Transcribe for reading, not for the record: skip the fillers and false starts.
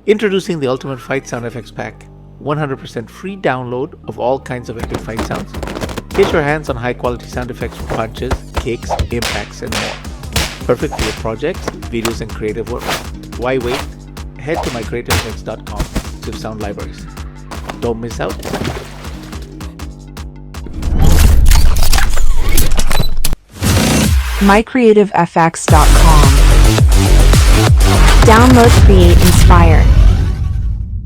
Introducing the Ultimate Fight Sound Effects Pack, 100% free download of all kinds of epic fight sounds. Get your hands on high quality sound effects for punches, kicks, impacts, and more. Perfect for your projects, videos, and creative work. Why wait? Head to mycreativefx.com to sound libraries. Don't miss out. mycreativefx.com. Download, create, inspire.